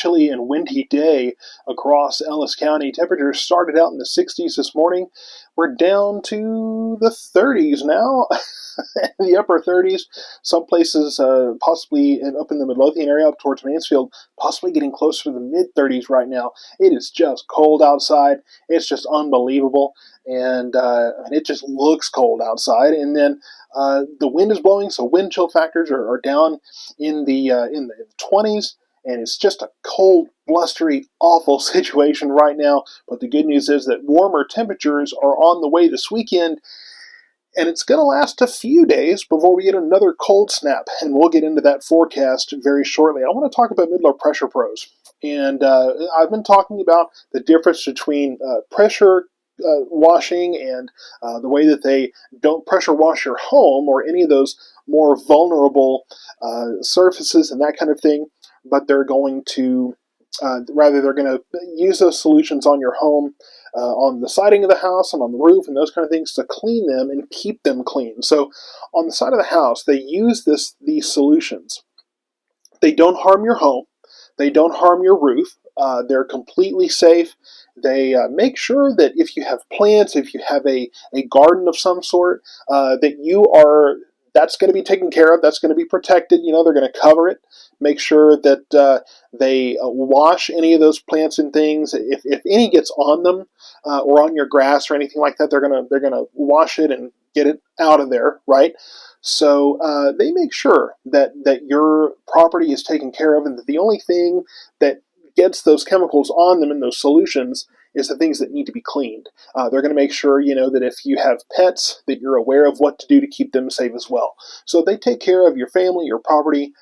chilly and windy day across Ellis County. Temperatures started out in the 60s this morning. We're down to the 30s now, the upper 30s. Some places, possibly up in the Midlothian area, up towards Mansfield, possibly getting closer to the mid 30s right now. It is just cold outside. It's just unbelievable, and it just looks cold outside. And then the wind is blowing, so wind chill factors are down in the 20s. And it's just a cold, blustery, awful situation right now. But the good news is that warmer temperatures are on the way this weekend, and it's going to last a few days before we get another cold snap. And we'll get into that forecast very shortly. I want to talk about Midler Pressure Pros. And I've been talking about the difference between pressure washing and the way that they don't pressure wash your home or any of those more vulnerable surfaces and that kind of thing. But they're going to, they're going to use those solutions on your home, on the siding of the house and on the roof and those kind of things to clean them and keep them clean. So on the side of the house, they use these solutions. They don't harm your home. They don't harm your roof. They're completely safe. They make sure that if you have plants, if you have a garden of some sort, that's going to be taken care of. That's going to be protected. They're going to cover it. Make sure that they wash any of those plants and things. If any gets on them or on your grass or anything like that, they're gonna wash it and get it out of there, right? So they make sure that your property is taken care of, and that the only thing that gets those chemicals on them in those solutions is the things that need to be cleaned. They're going to make sure, that if you have pets, that you're aware of what to do to keep them safe as well. So they take care of your family, your property,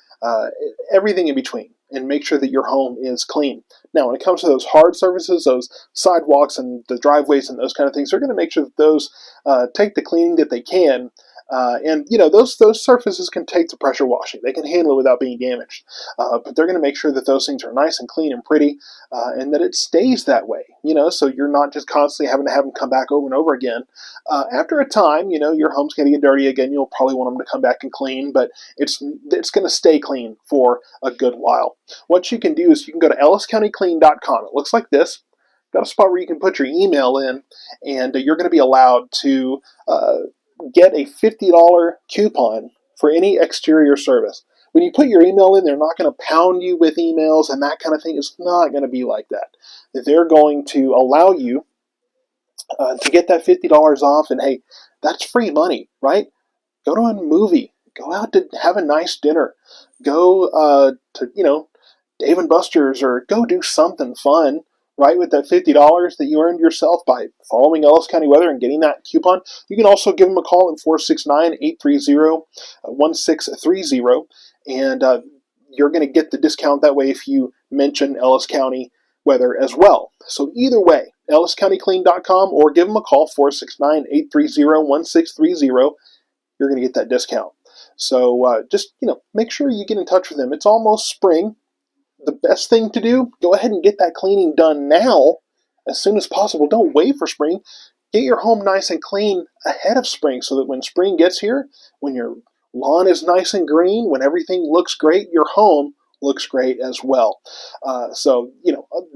everything in between, and make sure that your home is clean. Now, when it comes to those hard surfaces, those sidewalks and the driveways and those kind of things, they're going to make sure that those take the cleaning that they can. And those surfaces can take the pressure washing. They can handle it without being damaged. But they're going to make sure that those things are nice and clean and pretty, and that it stays that way. So you're not just constantly having to have them come back over and over again. After a time, your home's going to get dirty again. You'll probably want them to come back and clean, but it's going to stay clean for a good while. What you can do is you can go to elliscountyclean.com. It looks like this. Got a spot where you can put your email in, and you're going to be allowed to get a $50 coupon for any exterior service. When you put your email in, they're not going to pound you with emails and that kind of thing. It's not going to be like that. They're going to allow you to get that $50 off, and hey, that's free money, right? Go to a movie. Go out to have a nice dinner. Go to, Dave & Buster's, or go do something fun, right, with that $50 that you earned yourself by following Ellis County Weather and getting that coupon. You can also give them a call at 469-830-1630, and you're going to get the discount that way if you mention Ellis County Weather as well. So either way, elliscountyclean.com, or give them a call, 469-830-1630. You're going to get that discount. So just, make sure you get in touch with them. It's almost spring. The best thing to do, go ahead and get that cleaning done now as soon as possible. Don't wait for spring. Get your home nice and clean ahead of spring, so that when spring gets here, when your lawn is nice and green, when everything looks great, your home looks great as well. So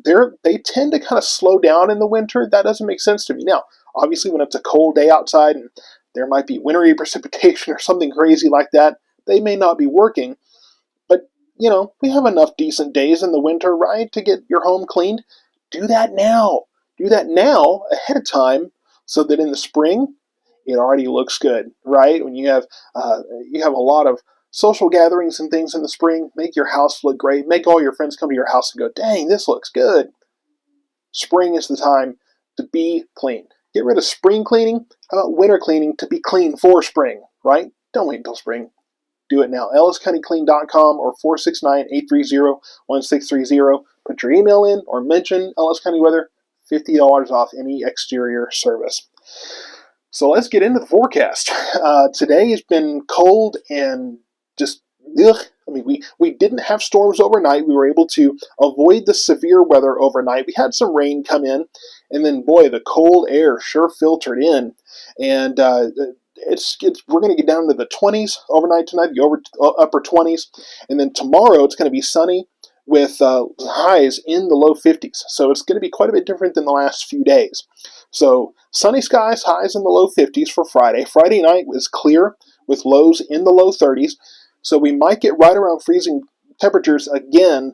they tend to kind of slow down in the winter. That doesn't make sense to me. Now, obviously, when it's a cold day outside and there might be wintry precipitation or something crazy like that, they may not be working. We have enough decent days in the winter, right, to get your home cleaned. Do that now. Do that now ahead of time, so that in the spring, it already looks good, right? When you have a lot of social gatherings and things in the spring, make your house look great. Make all your friends come to your house and go, dang, this looks good. Spring is the time to be clean. Get rid of spring cleaning. How about winter cleaning to be clean for spring, right? Don't wait until spring. Do it now. elliscountyclean.com or 469-830-1630. Put your email in or mention Ellis County Weather. $50 off any exterior service. So let's get into the forecast. Today has been cold and just ugh. We didn't have storms overnight. We were able to avoid the severe weather overnight. We had some rain come in, and then boy, the cold air sure filtered in, and we're going to get down to the 20s overnight tonight, the upper 20s, and then tomorrow it's going to be sunny with highs in the low 50s. So it's going to be quite a bit different than the last few days. So sunny skies, highs in the low 50s for Friday. Friday night was clear with lows in the low 30s. So we might get right around freezing temperatures again,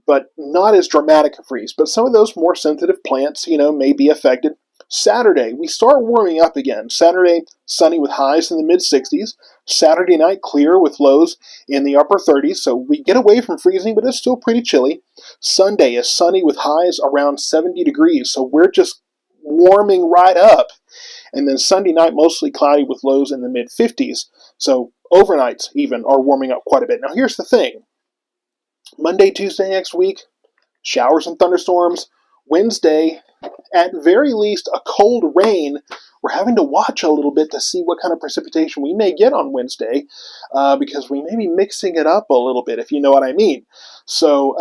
but not as dramatic a freeze. But some of those more sensitive plants, may be affected. Saturday, we start warming up again. Saturday, sunny with highs in the mid-60s. Saturday night, clear with lows in the upper 30s. So we get away from freezing, but it's still pretty chilly. Sunday is sunny with highs around 70 degrees. So we're just warming right up. And then Sunday night, mostly cloudy with lows in the mid-50s. So overnights even are warming up quite a bit. Now here's the thing. Monday, Tuesday next week, showers and thunderstorms. Wednesday, at very least, a cold rain. We're having to watch a little bit to see what kind of precipitation we may get on Wednesday because we may be mixing it up a little bit, if you know what I mean. So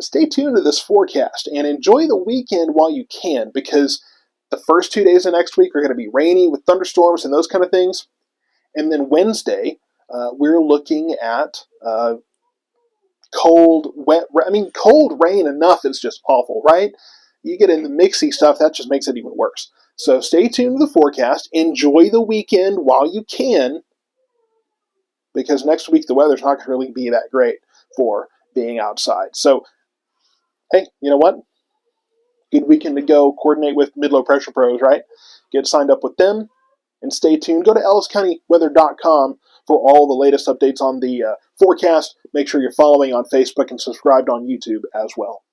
stay tuned to this forecast and enjoy the weekend while you can, because the first 2 days of next week are going to be rainy with thunderstorms and those kind of things. And then Wednesday, we're looking at cold, wet, cold rain enough is just awful, right? You get into mixy stuff, that just makes it even worse. So stay tuned to the forecast. Enjoy the weekend while you can, because next week the weather's not going to really be that great for being outside. So, hey, you know what? Good weekend to go. Coordinate with Mid-Low Pressure Pros, right? Get signed up with them and stay tuned. Go to elliscountyweather.com for all the latest updates on the forecast. Make sure you're following on Facebook and subscribed on YouTube as well.